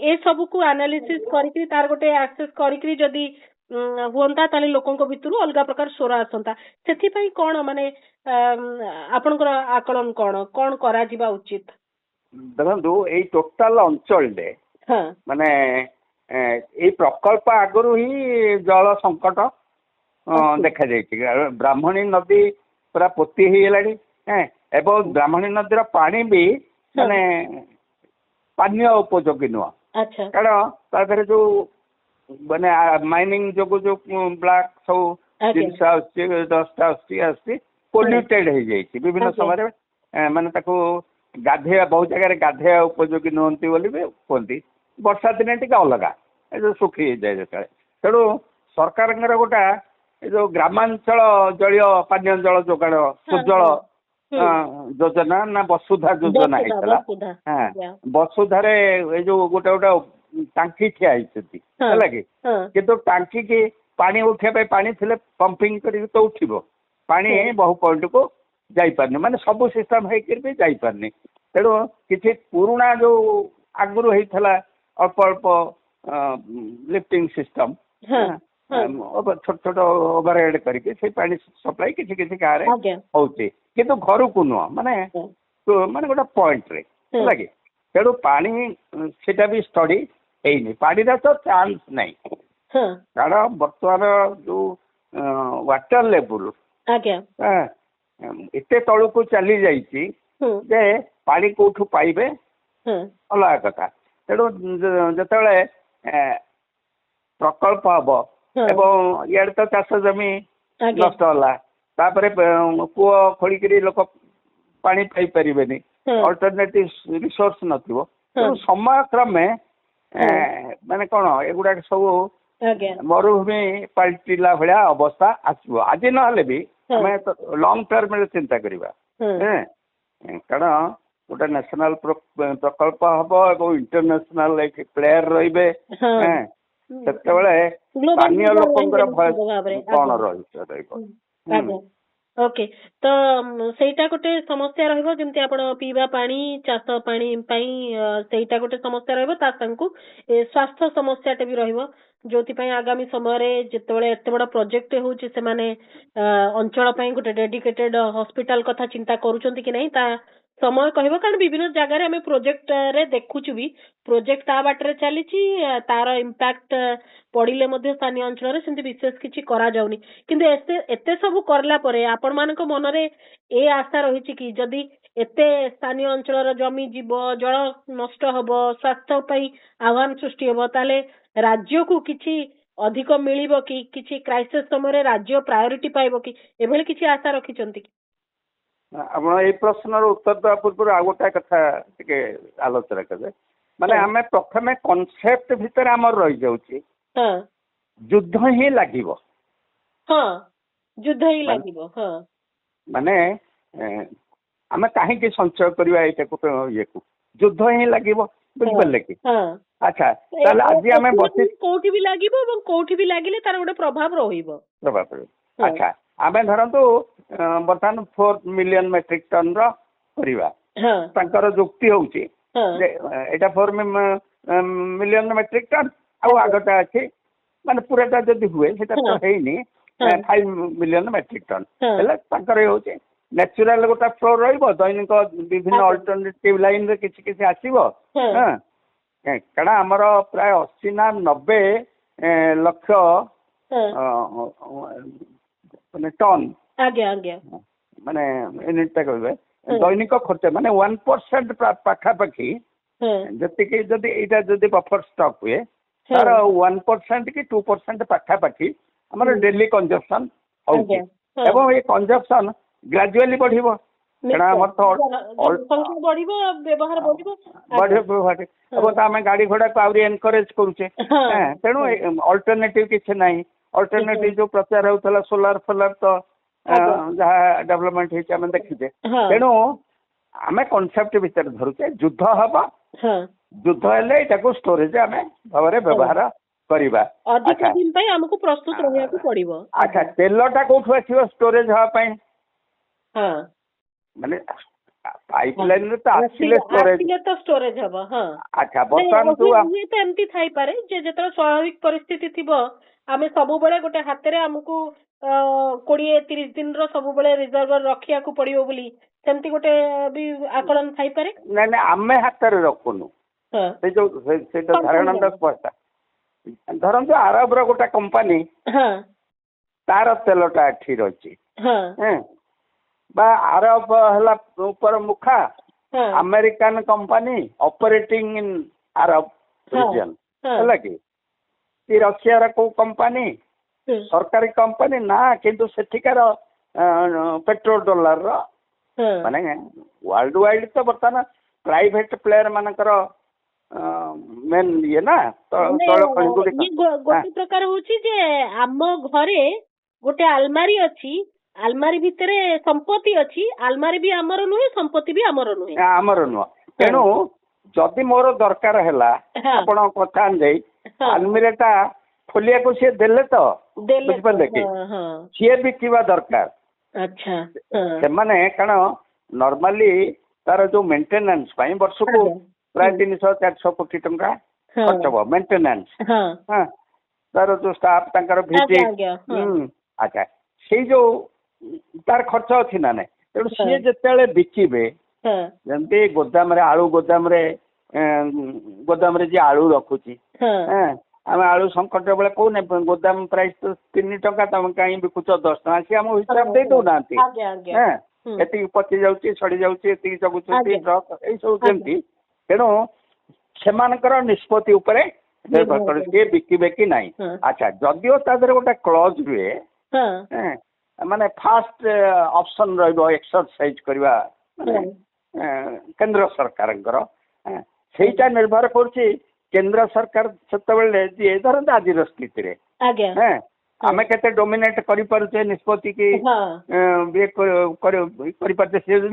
ए सब को एनालिसिस करिकरी तार गोटे एक्सेस करिकरी जदी हुंता ताले लोकंक भितरु अलगा प्रकार स्वर आसंता सेथि पई कौन माने आपनकर आकलन कौन कौन करा जिबा उचित देखंतु ए टोटल अंचल दे माने ये प्रकल्प आगु ही जल संकट देखा जाए ब्राह्मणी नदी पूरा पोती हो ब्राह्मणी नदीर पानी भी माने पानीय उपयोगी नुह कारण जो माने माइनिंग जो ब्लैक सब ଜିନିଷ ଆସୁଛି ଦଶଟା ଆସୁଛି ପଲ୍ୟୁଟେଡ୍ ହେଇଯାଇଛି ବିଭିନ୍ନ ସମୟରେ ମାନେ ତାକୁ ଗାଧେଇବା ବହୁ ଜାଗାରେ ଗାଧେଇବା ଉପଯୋଗୀ ନୁହନ୍ତି ବୋଲି ବି କୁହନ୍ତି। ବର୍ଷା ଦିନେ ଟିକେ ଅଲଗା ଏ ଯୋଉ ଶୁଖି ହେଇଯାଏ ଯେତେବେଳେ। ତେଣୁ ସରକାରଙ୍କର ଗୋଟେ ଏ ଯୋଉ ଗ୍ରାମାଞ୍ଚଳ ଜଳୀୟ ପାନୀୟ ଜଳ ଯୋଗାଣ ସୁଜଳ ଯୋଜନା ନା ବସୁଧା ଯୋଜନା ହେଇଥିଲା। ବସୁଧାରେ ଏଇ ଯୋଉ ଗୋଟେ ଟାଙ୍କି ଠିଆ ହେଇଛନ୍ତି ହେଲା କି, କିନ୍ତୁ ଟାଙ୍କି କି ପାଣି ଉଠିବା ପାଇଁ ପାଣି ଥିଲେ ପମ୍ପିଂ କରିକି ତ ଉଠିବ, ପାଣି ବହୁ ପଏଣ୍ଟକୁ ଯାଇପାରୁନି, ମାନେ ସବୁ ସିଷ୍ଟମ ହେଇକିରି ବି ଯାଇପାରୁନି। ତେଣୁ କିଛି ପୁରୁଣା ଯୋଉ ଆଗରୁ ହେଇଥିଲା ଅଳ୍ପ ଅଳ୍ପ ଲିଫ୍ଟିଂ ସିଷ୍ଟମ ଛୋଟ ଛୋଟ ଓଭରହେଡ୍ କରିକି ସେଇ ପାଣି ସପ୍ଲାଇ କିଛି କିଛି ଗାଁରେ ହଉଛି, କିନ୍ତୁ ଘରକୁ ନୁହଁ, ମାନେ ଗୋଟେ ପଏଣ୍ଟରେ ହେଲା କି। ତେଣୁ ପାଣି ସେଟା ବି ଷ୍ଟଡି ହେଇନି, ପାଣିର ତ ଚାନ୍ସ ନାହିଁ। କାରଣ ବର୍ତ୍ତମାନ ଯୋଉ ୱାଟର ଲେବୁଲ ଏତେ ତଳକୁ ଚାଲି ଯାଇଛି ଯେ ପାଣି କୋଉଠୁ ପାଇବେ ଅଲଗା କଥା। ତେଣୁ ଯେତେବେଳେ ପ୍ରକଳ୍ପ ହବ ଏବଂ ଇଆଡେ ତ ଚାଷ ଜମି ନଷ୍ଟ ହେଲା, ତାପରେ କୂଅ ଖୋଳିକିରି ଲୋକ ପାଣି ପାଇପାରିବେନି, ଅଲ୍ଟରନେଟିଭ ରିସୋର୍ସ ନଥିବ। ତେଣୁ ସମୟ କ୍ରମେ ମାନେ କଣ ଏଗୁଡାକ ସବୁ ମରୁଭୂମି ପାଲଟିଲା ଭଳିଆ ଅବସ୍ଥା ଆସିବ। ଆଜି ନହେଲେ ବି ଆମେ ଲଙ୍ଗ ଟର୍ମରେ ଚିନ୍ତା କରିବା, କାରଣ ଗୋଟେ ନ୍ୟାସନାଲ ପ୍ରକଳ୍ପ ହବ ଏବଂ ଇଣ୍ଟରନ୍ୟାସନାଲ ପ୍ଲେୟାର ରହିବେ, ସେତେବେଳେ ସ୍ଥାନୀୟ ଲୋକଙ୍କର ଭୟ କଣ ରହିବ। ଓକେ, ତ ସେଇଟା ଗୋଟେ ସମସ୍ୟା ରହିବ, ଯେମିତି ଆପଣ ପିଇବା ପାଣି ଚାଷ ପାଣି ପାଇଁ ସେଇଟା ଗୋଟେ ସମସ୍ୟା ରହିବ, ତା ସାଙ୍ଗକୁ ସ୍ୱାସ୍ଥ୍ୟ ସମସ୍ୟାଟେ ବି ରହିବ, ଯୋଉଥିପାଇଁ ଆଗାମୀ ସମୟରେ ଯେତେବେଳେ ଏତେ ବଡ ପ୍ରୋଜେକ୍ଟ ହଉଛି ସେମାନେ ଅଞ୍ଚଳ ପାଇଁ ଗୋଟେ ଡେଡିକେଟେଡ ହସ୍ପିଟାଲ କଥା ଚିନ୍ତା କରୁଛନ୍ତି କି ନାହିଁ ତା ସମୟ କହିବ। କାରଣ ବିଭିନ୍ନ ଜାଗାରେ ଆମେ ପ୍ରୋଜେକ୍ଟରେ ଦେଖୁଛୁ ବି ପ୍ରୋଜେକ୍ଟ ତା ବାଟରେ ଚାଲିଛି, ତାର ଇମ୍ପାକ୍ଟ ପଡିଲେ ମଧ୍ୟ ସ୍ଥାନୀୟ ଅଞ୍ଚଳରେ ସେମିତି ବିଶେଷ କିଛି କରାଯାଉନି। କିନ୍ତୁ ଏତେ ସବୁ କରିଲା ପରେ ଆପଣ ମାନଙ୍କ ମନରେ ଏ ଆଶା ରହିଛି କି ଯଦି ଏତେ ସ୍ଥାନୀୟ ଅଞ୍ଚଳର ଜମି ଯିବ, ଜଳ ନଷ୍ଟ ହବ, ସ୍ୱାସ୍ଥ୍ୟ ପାଇଁ ଆହ୍ୱାନ ସୃଷ୍ଟି ହବ, ତାହେଲେ ରାଜ୍ୟକୁ କିଛି ଅଧିକ ମିଳିବ କି, କିଛି କ୍ରାଇସିସ୍ ସମୟରେ ରାଜ୍ୟ ପ୍ରାୟୋରିଟି ପାଇବ କି, ଏଭଳି କିଛି ଆଶା ରଖିଛନ୍ତି କି? ଆପଣ ଏଇ ପ୍ରଶ୍ନର ଉତ୍ତର ଦେବା ପୂର୍ବରୁ ଆଉ ଗୋଟେ କଥା ଟିକେ ଆଲୋଚନା କଲେ, ମାନେ ଆମେ ପ୍ରଥମେ କନସେପ୍ଟ ଭିତରେ ଆମର ରହିଯାଉଛି ଯୁଦ୍ଧ ହିଁ ଲାଗିବ। ଯୁଦ୍ଧ ହିଁ ଲାଗିବ, ମାନେ ଆମେ କାହିଁକି ସଞ୍ଚୟ କରିବା ଏଇଟାକୁ ଇଏକୁ, ଯୁଦ୍ଧ ହିଁ ଲାଗିବ, ବୁଝିପାରିଲେ କି? ଆଚ୍ଛା, ତାହେଲେ ଆଜି ଆମେ କୋଉଠି ବି ଲାଗିବ ଏବଂ କୋଉଠି ବି ଲାଗିଲେ ତାର ଗୋଟେ ପ୍ରଭାବ ରହିବ। ଆଚ୍ଛା, ଆମେ ଧରନ୍ତୁ ବର୍ତ୍ତମାନ 4 ମିଲିୟନ ମେଟ୍ରିକ ଟନ ର କରିବା, ତାଙ୍କର ଯୁକ୍ତି ହଉଛି ଯେ ଏଇଟା 4 ମିଲିୟନ ମେଟ୍ରିକ ଟନ ଆଉ ଆଗଟା ଅଛି, ମାନେ ପୁରାଟା ଯଦି ହୁଏ ସେଟା ତ ହେଇନି 5 ମିଲିୟନ ମେଟ୍ରିକ ଟନ ହେଲେ ତାଙ୍କର ହଉଛି ନ୍ୟାଚୁରାଲ ଗୋଟେ ଫ୍ଲୋ ରହିବ, ଦୈନିକ ବିଭିନ୍ନ ଅଲ୍ଟରନେଟିଭ ଲାଇନରେ କିଛି କିଛି ଆସିବ। କାରଣ ଆମର ପ୍ରାୟ 80 ନା 90 ଲକ୍ଷ ମାନେ ଟନ୍ ମାନେ ୟୁନିଟଟା କହିବେ ଦୈନିକ ଖର୍ଚ୍ଚ, ମାନେ 1% ପାଖାପାଖି ଯେତିକି ଯଦି ଏଇଟା ଯଦି ବଫର ଷ୍ଟକ୍ ହୁଏ ତାର 1% କି 2% ପାଖାପାଖି ଆମର ଡେଲି କଞ୍ଜମ୍ପସନ ହଉଛି, ଏବଂ ଏଇ କଞ୍ଜମ୍ପସନ ଗ୍ରାଜୁଆଲି ବଢିବ। କାରଣ ଆମର ତ ଏବଂ ଆମେ ଗାଡି ଘୋଡାକୁ ଆହୁରି ଏନକରେଜ କରୁଛେ, ତେଣୁ ଅଲ୍ଟରନେଟିଭ କିଛି ନାହିଁ। ଅଲ୍ଟରନେଟିଭ ଯୋଉ ପ୍ରଚାର ହଉଥିଲା ସୋଲାର ଫୋଲାର ତ ଯାହା ଡେଭଲପମେଣ୍ଟ ହେଇଛି ଆମେ ଦେଖିଛେ। ତେଣୁ ଆମେ କନସେପ୍ଟ ଭିତରେ ଧରୁଛେ ଯୁଦ୍ଧ ହବ, ଯୁଦ୍ଧ ହେଲେ ଏଇଟାକୁ ଷ୍ଟୋରେଜ ଆମେ ଭାବରେ ବ୍ୟବହାର କରିବା। ଅଧିକ ଦିନ ପାଇଁ ଆମକୁ ପ୍ରସ୍ତୁତ ରହିବାକୁ ପଡିବ। ଆଚ୍ଛା, ତେଲଟା କୋଉଠୁ ଆସିବ ଷ୍ଟୋରେଜ ହବା ପାଇଁ? ମାନେ ପାଇପଲାଇନରେ ତ ଆସିଲେ ଷ୍ଟୋରେଜ ହବ। ଆଚ୍ଛା, ବର୍ତ୍ତମାନ ଏମିତି ଥାଇପାରେ ଯେ ଯେତେବେଳେ ସ୍ୱାଭାବିକ ପରିସ୍ଥିତି ଥିବ ଆମେ ସବୁବେଳେ ଗୋଟେ ହାତରେ ଆମକୁ 20-30 ଦିନର ସବୁବେଳେ ରିଜର୍ଭ ରଖିବାକୁ ପଡିବ ବୋଲି ସେମିତି ଗୋଟେ ବି ଆକଳନ ଥାଇପାରେ। ନାଇଁ ଆମେ ହାତରେ ରଖୁନୁ, ସେଇଟା ଧାରଣାଟା ସ୍ପଷ୍ଟ। ଧରନ୍ତୁ ଆରବର ଗୋଟେ କମ୍ପାନୀ ତାର ତେଲଟା ଏଠି ରହିଛି, ବା ଆରବ ହେଲା ଉପର ମୁଖା American company operating in Arab region ହେଲା କି ରଷିଆର କୋଉ କମ୍ପାନୀ सरकारी कंपनी ना किंतु सेठिकार पेट्रोल डॉलर माने वर्ल्ड वाइड तो बर्तमान प्राइवेट प्लेयर मानकर मेन ये ना गोटे प्रकार होची जे आम घरे गोटे अलमारी अछि अलमारी भितरे संपत्ति अछि अलमारी भी हमर नुहे संपत्ति भी हमर नुहे हमर नुह तेणु जदि मोर दरकार हैला आपण कथा जाई अलमारीटा खोलिया को से देले तो बुझ पले कि सी भी किवा दरकार अच्छा से माने कारण नॉर्मली तार जो मेंटेनेंस पाई वर्ष को प्राय 300-400 कोटी टंका खर्च हो मेंटेनेंस तार जो स्टाफ तांकर विजिट अच्छा से जो तार खर्च अच्छी ना ना तेणु सी जिते बिकिबे जमती गोदाम रे आलू गोदाम रे जी आलू रखुची आम आलू संकट बेले कहूने गोदाम प्राइस तो 3 टंका तुम कहीं बिकुच 10 टंका सी आम हिसाब दे दौना ये पचि जाऊँगी सड़ी जाऊँगी ये जगुच्च ट्रक यही सब केमती तेणु से निष्पत्ति निर्भर कर किए बिकिबे कि नहीं अच्छा जदिओ तादर गोटे क्लज रुए माने फास्ट ऑप्शन रहिबो एक्सरसाइज करवा केंद्र सरकार सेटा निर्भर करुच्ची केंद्र सरकार से धरत आज स्थित आम के डोमिनेट कर निष्पत्ति की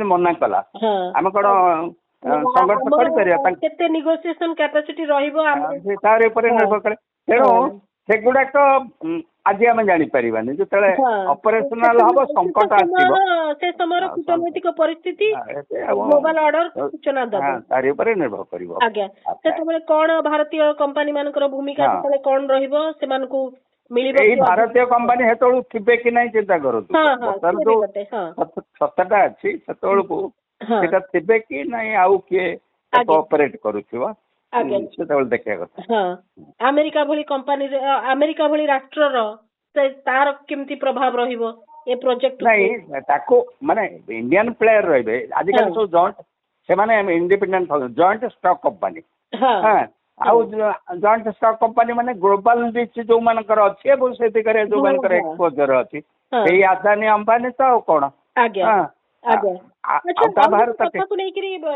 मना कला आम कौन संघर्ष केते नेगोशिएशन कैपेसिटी रहइबो तार ऊपर निर्भर करे तेणु सेगुड़ाक आज आम जानी परिबानी जतले ऑपरेशनल हबो संकट आसीबो से समय कूटनैतिक परिस्थिति ग्लोबल ऑर्डर सूचना दबो तार ऊपर निर्भर करिवो आज्ञा सेतबे कोन भारतीय कंपनी मानकर भूमिका सेतबे कोन रहिबो सेमान को मिलिबो एई भारतीय कंपनी हेतळु थिबे कि नै चिंता करतु सत्ताटा अछि सेतळु को सेटा थिबे कि नै आउ के कोऑपरेट करूथिबो देखा कथा अमेरिका भली कंपनी अमेरिका भली राष्ट्र तार केमती प्रभाव रहिबो ए प्रोजेक्ट नहीं ताको माने इंडियन प्लेयर रहिबे आजिकल सब जॉइंट से माने इंडिपेंडेंट जॉइंट स्टॉक कंपनी आउ जॉइंट स्टॉक कंपनी माने ग्लोबल रिच जो मानकर अछि एबो सेति करे जो मानकर एक्सपोजर अछि एई अदानी अंबानी तो कोन आज्ञा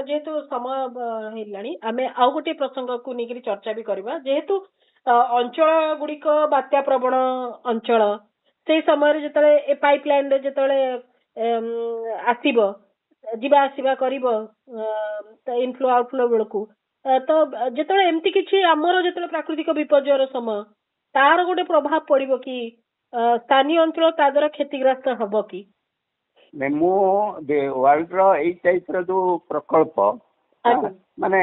जेहेतु समय हेलानी आमे आउ गोटे प्रसंग को नेकरी चर्चा भी करबा जेहेतु अंचल गुड़िक बात्या प्रवण अंचल से समय जेतले ए पाइपलाइन रे जेतले आसीबो जीवा आसीबा करिवो इनफ्लो आउटफ्लो बेलकू तो जेतले एमती किछि हमर जेतले प्राकृतिक विपर्ययर समय तार गोटे प्रभाव पड़िबो कि स्थानीय अंचल तादर क्षतिग्रस्त हबो कि मु वर्ल्ड टाइप जो प्रकल्प माने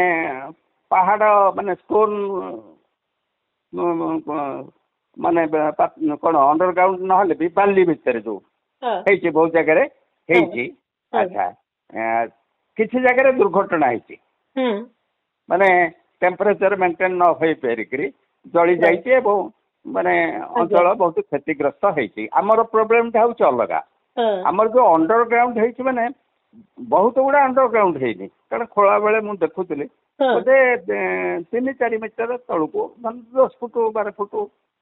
पहाड़ माने स्टोन माने कौन अंडरग्राउंड नहले भी बाली भितर जो बहुत जगह अच्छा किसी जगह दुर्घटना है माने टेम्परेचर मेंटेन न हो पारिक जली जाइए माने अंचल बहुत क्षतिग्रस्त होती आमर प्रोब्लेम हूँ अलगा आमर जो अंडरग्राउंड है माने बहुत गुड़ा अंडरग्राउंड है कारण खोला बेले मुझे देखुली बोधे 3-4 मीटर तलू 10 फुट 12 फुट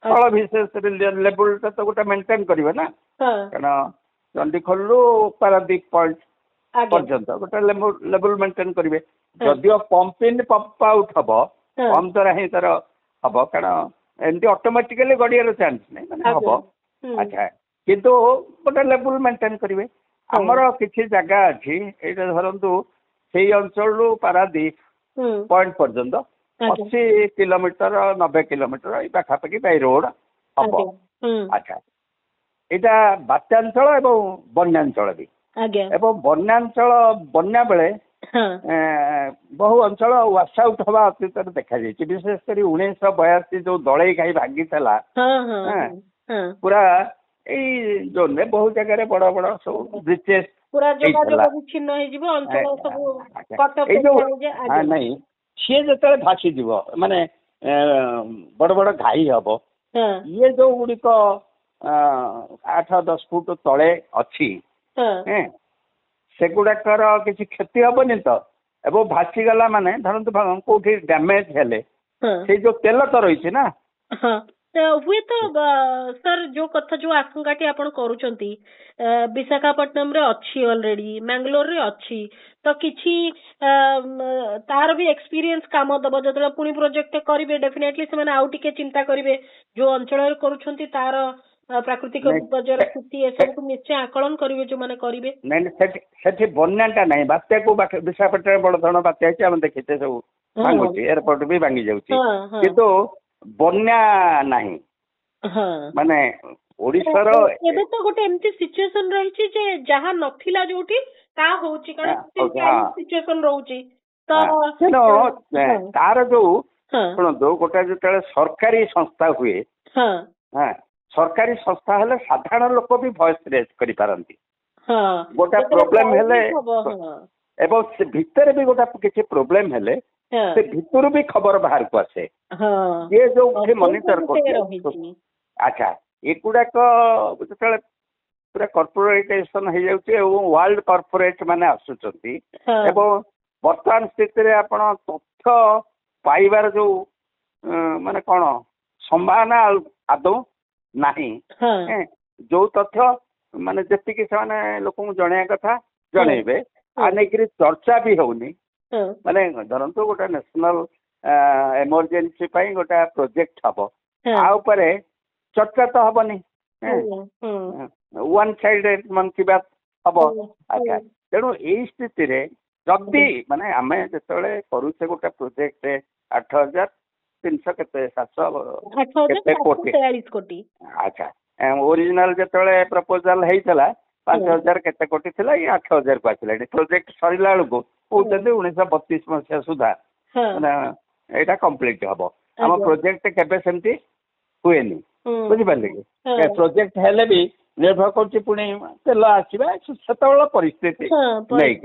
तल विशेष लेवल तो गोटे मेंटेन करेंगे ना कारण चंडीखोल पारादीप पॉइंट पर्यंत गोटे लेवल मेंटेन करेंगे जदिव पंप इन पंप आउट हम पंप द्वारा ही तार हम कारण एमती ऑटोमेटिकली गड़ियार चांस नहीं माने हम अच्छा किंतु गोटे लेवल मेंटेन करेंगे आमर किसी जगह अच्छी ये धरतु से अंचल पारादीप पॉइंट पर्यंत 80 किलोमीटर 90 किलोमीटर ये पाखापाखि बाई रोड हम अच्छा यहाँ बात्यांचल एवं बन्यांचल भी एवं बन्यांचल बन्या बेले बहु अंचल वाश आउट हवा अतीत देखा विशेषकर 1982 जो दलई घाई भांगी पूरा यही जोन में बहुत जगह बड़ बड़ सब ब्रिजेस पूरा जोगाजोग विच्छिन्न हो जिवो अंचल सब कट नहीं सी जो भासी जीव माने बड़ बड़ घाई हम ये जो गुड़िक 8-10 फुट तले अच्छी सेगुड़ाकर किसी क्षति हेनी तो एवं भासीगला माने धरतु कौटी डैमेज हेले से जो तेल तो रही ना हुए तो सर जो कथा जो आशंकाटी आपण करूचंती विशाखापट्टनम रे अच्छी ऑलरेडी मैंगलोर रे अच्छी तो किछि तार भी एक्सपीरियंस काम दब जतले पुनी प्रोजेक्ट करिवे डेफिनेटली से माने आउ टिके चिंता करिवे जो अंचल रे करूचंती तार प्राकृतिक विपर्ययर स्थिति ए सब को निश्चय आकलन करिवे जो माने करिवे नहीं सेठी बन्याटा नहीं बात्या को विशाखापट्टनम बड़ धरण बात्या है हम देखिते सब भांगुची एयरपोर्ट भी भांगी जाउची किंतु बन्या नहीं माने ओडिशार एबे तो गोटे एमती सिचुएशन रहिची जे जहां नथिला जोठी ता होची कारण सिचुएशन रहउची तो तार जो सुनो दो गोटे जतले सरकारी संस्था हुए हां सरकारी संस्था हेले साधारण लोक भी वॉइस रेज करि पारंती गोटा प्रॉब्लम हेले एवं से भीतर भी गोटा किछि प्रॉब्लम हेले से भीतर भी खबर बाहर को आसे ये जो मॉनिटर करते अच्छा एगुड़ाक जो पूरा कॉर्पोरेटाइजेशन हो जाउची वर्ल्ड कॉर्पोरेट माने आसुचंती एवं वर्तमान स्थिति रे आपण तथ्य पाइबार जो माने कोन संभावना आदौ नाही जो तथ्य माने जति कि से लोक जणया कथा जणेबे आनेकरी चर्चा भी होनी माने धरंतु गोटे नेशनल इमरजेंसी पई गोटे प्रोजेक्ट हबो आ ऊपर चर्चा तो हबनी वन साइड मन की बात हम अच्छा तेणु यही स्थिति रे जदि माने आमे जेतले करूचे गोटे प्रोजेक्ट 8,300 केते 700 कोटी अच्छा ओरिजिनल जेतले प्रपोजल हेइतला 5,000 केते कोटी थिला ये 8,000 को आसिला प्रोजेक्ट सरिला बेलको कहते 1932 मसीहा सुधा माने एटा कंप्लीट हबो हम प्रोजेक्ट केबे सेमती हुएनी बुझिपारे कि प्रोजेक्ट हेले भी निर्भर कर पुणी तेल आसवा से परिस्थिति नहीं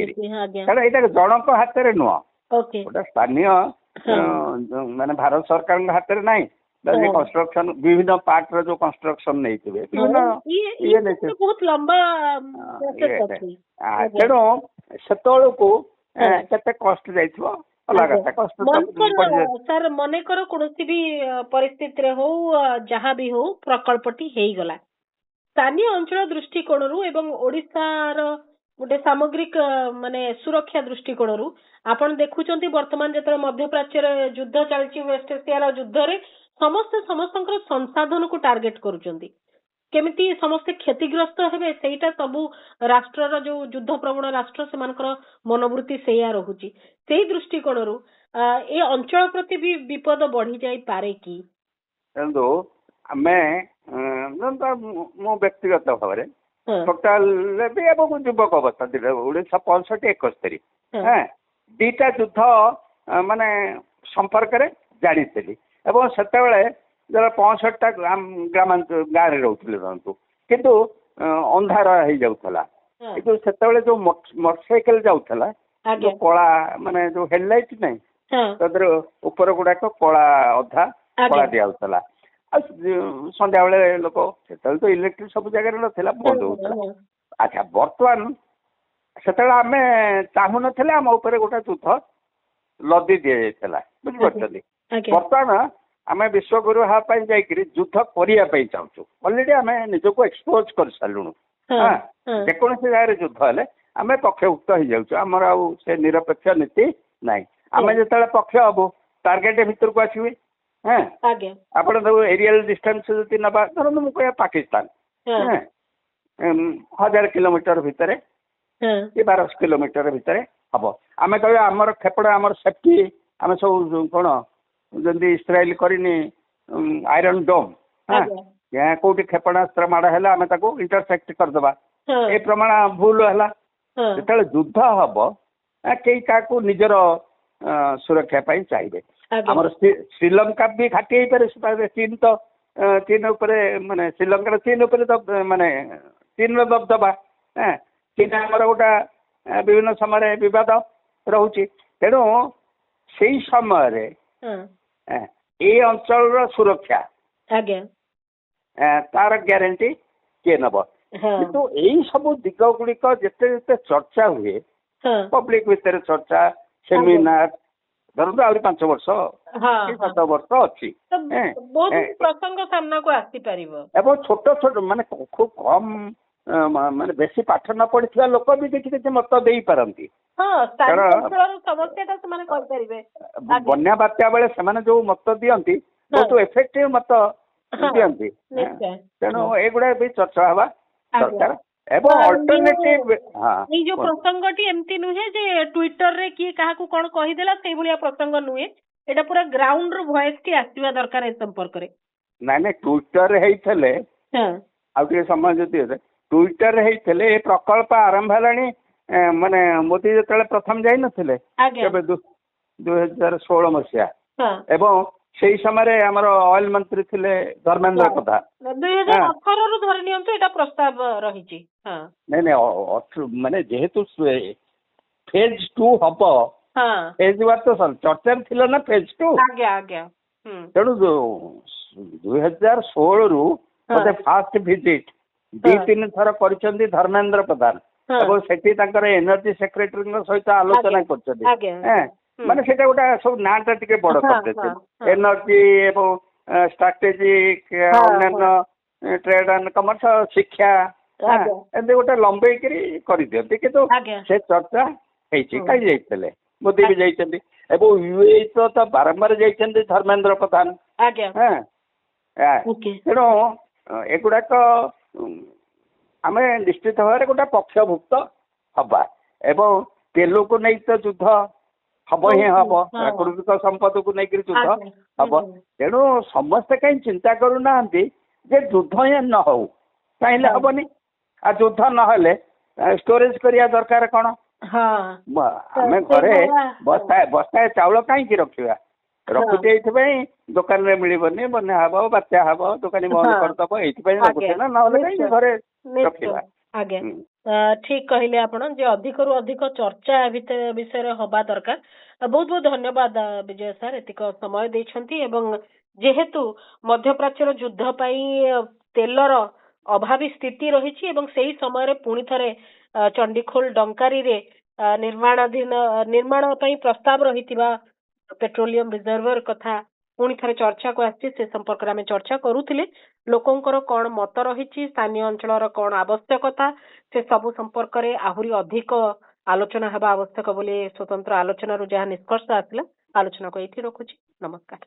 कारण यहाँ जनक हाथ में नुह गोटे स्थानीय माने भारत सरकार हाथ में नहीं कंस्ट्रक्शन विभिन्न पार्ट रो जो कंस्ट्रक्शन नहीं थे बहुत लंबा तेणु से केते कष्ट जाइथिबो सर मनेकर कौन भी परिस्थिति हो जहाँ भी हो प्रकल्पटी हो गला स्थानीय अंचल दृष्टिकोण एवं ओडिशार गोटे सामग्रिक माने सुरक्षा दृष्टिकोण आपण देखुचंती वर्तमान जतरे मध्य प्राच्यर युद्ध चलची वेस्ट एशियार युद्ध रे समस्त समस्तंकर संसाधन को टार्गेट करूचंती केमिति समस्ते क्षतिग्रस्त हेबे सेटा सबु राष्ट्रर जो युद्ध प्रवण राष्ट्र से मानकर मनोवृत्ति सेया रहुची सेही दृष्टिकोणरू ए अंचल प्रति भी विपद बढ़ी जाई पारे की एंदो मैं मो व्यक्तिगत भाव में टोटाल भी अब युवक अवस्था 1965-71 दीटा युद्ध माने संपर्क में जानी एवं सेतेबेले जरा 65टा ग्रामांचल गाँव रोते रहतु किंतु अंधार हो जाऊला किंतु सेतेबेले जो मोटरसाइकेल जाऊला जो कला माने जो हेडलाइट नहीं तदर ऊपर गुड़ाक कला अधा कला दिया संध्या बेले लोक से तो इलेक्ट्रिक सब जगह ना बंद होता अच्छा बर्तमान से आम चाहू ना आम उपर गोटे युद्ध लदी दि जाता बुझिपार बर्तमान आम विश्वगुरु हाँ जाकि युद्ध करने चाहूँ अलरेडी आम निजक एक्सपोज कर सारूँ जेको जगह युद्ध हेल्ले आम पक्षभुक्त हो जाऊँ आमर आउ से निरपेक्ष नीति ना आम जो पक्ष हबू टार्गेट भितर को आसवे आप एरियल डिस्टेंस जब नवा धर मुझे पाकिस्तान 1000 किलोमीटर भितर कि 1200 किलोमीटर भितर हम आम कह आमर खेपड़ आमर सेफ्टी आम सब कौन जमी इस्राएल करनी आयरन डोम यहाँ कौटी क्षेपणास्त्र माड़ है आम इंटरसेक्ट करदे ए प्रमाण भूल है जो युद्ध हम कई क्या निजर सुरक्षा चाहिए आमर श्रीलंका भी घाटी हो पारे चीन तो चीन माने श्रीलंका चीन माने चीन दबदबा चीन आमर गोटा विभिन्न समय बद रोचे तेणु से समय ए अंचल सुरक्षा तार ग्यारंटी किए नब किंतु यही सब दिग गुड़िक जिते जिते चर्चा हुए पब्लिक भितर चर्चा सेमिनार ଧରନ୍ତୁ ଆହୁରି 5 ବର୍ଷ କି 7 ବର୍ଷ ଅଛି। ବହୁତ ପ୍ରସଙ୍ଗ ସାମ୍ନାକୁ ଆସିପାରିବ ଏବଂ ଛୋଟ ଛୋଟ ମାନେ ଖୁବ କମ ମାନେ ବେଶୀ ପାଠ ନ ପଢିଥିବା ଲୋକ ବି କିଛି କିଛି ମତ ଦେଇପାରନ୍ତି। ବନ୍ୟା ବାତ୍ୟା ବେଳେ ସେମାନେ ଯୋଉ ମତ ଦିଅନ୍ତି ବହୁତ ଏଫେକ୍ଟିଭ ମତ ଦିଅନ୍ତି। ତେଣୁ ଏଗୁଡା ବି ଚର୍ଚ୍ଚା ହେବା ଦରକାର। ଏବଂ ଅଲ୍ଟରନେଟିଭ ଏଇ ଯୋଉ ପ୍ରସଙ୍ଗଟି ଏମିତି ନୁହେଁ ଯେ ଟ୍ୱିଟର ରେ କିଏ କାହାକୁ କଣ କହିଦେଲା ସେଇଭଳିଆ ପ୍ରସଙ୍ଗ ନୁହେଁ। ଏଇଟା ପୁରା ଗ୍ରାଉଣ୍ଡ ରୁ ଭଏସ ଟି ଆସିବା ଦରକାର ଏ ସମ୍ପର୍କରେ। ନାଇଁ ନାଇଁ ଟ୍ୱିଟର ରେ ହେଇଥିଲେ ଆଉ ଟିକେ ସମୟ ଯଦି ଟ୍ୱିଟର ରେ ହେଇଥିଲେ ଏ ପ୍ରକଳ୍ପ ଆରମ୍ଭ ହେଲାଣି ମାନେ ମୋଦି ଯେତେବେଳେ ପ୍ରଥମ ଯାଇନଥିଲେ କେବେ 2016 ମସିହା ଏବଂ ସେଇ ସମୟରେ ଆମର ଅଏଲ ମନ୍ତ୍ରୀ ଥିଲେ ଧର୍ମେନ୍ଦ୍ର ପ୍ରଧାନ। 2018 ଧରି ନିଅନ୍ତୁ ଏଇଟା ପ୍ରସ୍ତାବ ରହିଛି। ନାଇଁ ନାଇଁ ମାନେ ଯେହେତୁ ଫେଜ 2 ହବ ଫେଜ 1 ତ ଚର୍ଚ୍ଚାରେ ଥିଲା ନା ଫେଜ 2। ତେଣୁ 2016 ରୁ ବୋଧେ ଫାଷ୍ଟ ଭିଜିଟ 2-3 ଥର କରିଛନ୍ତି ଧର୍ମେନ୍ଦ୍ର ପ୍ରଧାନ ଏବଂ ସେଠି ତାଙ୍କର ଏନର୍ଜି ସେକ୍ରେଟାରୀଙ୍କ ସହିତ ଆଲୋଚନା କରିଛନ୍ତି। ମାନେ ସେଇଟା ଗୋଟେ ସବୁ ନାଁ ଟା ଟିକେ ବଡ କରିଦେଇଛନ୍ତି ଏନର୍ଜି ଏବଂ ଷ୍ଟ୍ରାଟେଜିକ ଅନ୍ୟାନ୍ୟ ଟ୍ରେଡ୍ ଆଣ୍ଡ କମର୍ସ ଶିକ୍ଷା ଏମିତି ଗୋଟେ ଲମ୍ବେଇକିରି କରିଦିଅନ୍ତି। କିନ୍ତୁ ସେ ଚର୍ଚ୍ଚା ହେଇଛି କାହିଁ ଯାଇଥିଲେ ମୋଦି ବି ଯାଇଛନ୍ତି ଏବଂ ୟୁଏ ତ ବାରମ୍ବାର ଯାଇଛନ୍ତି ଧର୍ମେନ୍ଦ୍ର ପ୍ରଧାନ। ତେଣୁ ଏଗୁଡାକ ଆମେ ନିଶ୍ଚିତ ଭାବରେ ଗୋଟେ ପକ୍ଷଭୁକ୍ତ ହବା ଏବଂ ତେଲକୁ ନେଇ ତ ଯୁଦ୍ଧ ହବ ହିଁ ହବ ପ୍ରାକୃତିକ ସମ୍ପଦକୁ ନେଇକରି ଯୁଦ୍ଧ ହବ। ତେଣୁ ସମସ୍ତେ କାହିଁ ଚିନ୍ତା କରୁନାହାନ୍ତି ଯେ ଯୁଦ୍ଧ ହିଁ ନ ହଉ ଚାହିଁଲେ ହବନି। ଆଉ ଯୁଦ୍ଧ ନହେଲେ ଷ୍ଟୋରେଜ କରିବା ଦରକାର କଣ? ଆମେ ଘରେ ବସ୍ତାଏ ଚାଉଳ କାହିଁକି ରଖିବା? ରଖୁଛେ ଏଇଥିପାଇଁ ଦୋକାନରେ ମିଳିବନି ବନ୍ୟା ହବ ବାତ୍ୟା ହବ ଦୋକାନୀ ବନ୍ଦ କରିଦବ ଏଇଥିପାଇଁ ରଖୁଛେ ନା ନହେଲେ କାହିଁକି ଘରେ ରଖିବା। ଠିକ କହିଲେ ଆପଣ ଯେ ଅଧିକରୁ ଅଧିକ ଚର୍ଚ୍ଚା ବିଷୟରେ ହବା ଦରକାର। ବହୁତ ବହୁତ ଧନ୍ୟବାଦ ବିଜୟ ସାର୍ ଏତିକ ସମୟ ଦେଇଛନ୍ତି ଏବଂ ଯେହେତୁ ମଧ୍ୟପ୍ରାଚ୍ୟର ଯୁଦ୍ଧ ପାଇଁ ତେଲର ଅଭାବୀ ସ୍ଥିତି ରହିଛି ଏବଂ ସେଇ ସମୟରେ ପୁଣି ଥରେ ଚଣ୍ଡିଖୋଲ ଡଙ୍କାରୀରେ ନିର୍ମାଣ ପାଇଁ ପ୍ରସ୍ତାବ ରହିଥିବା ପେଟ୍ରୋଲିୟମ ରିଜର୍ଭର କଥା ପୁଣି ଥରେ ଚର୍ଚ୍ଚାକୁ ଆସିଛି। ସେ ସମ୍ପର୍କରେ ଆମେ ଚର୍ଚ୍ଚା କରୁଥିଲେ ଲୋକଙ୍କର କଣ ମତ ରହିଛି ସ୍ଥାନୀୟ ଅଞ୍ଚଳର କଣ ଆବଶ୍ୟକତା ସେ ସବୁ ସମ୍ପର୍କରେ ଆହୁରି ଅଧିକ ଆଲୋଚନା ହେବା ଆବଶ୍ୟକ ବୋଲି ସ୍ୱତନ୍ତ୍ର ଆଲୋଚନାରୁ ଯାହା ନିଷ୍କର୍ଷ ଆସିଲା ଆଲୋଚନାକୁ ଏଇଠି ରଖୁଛି। ନମସ୍କାର।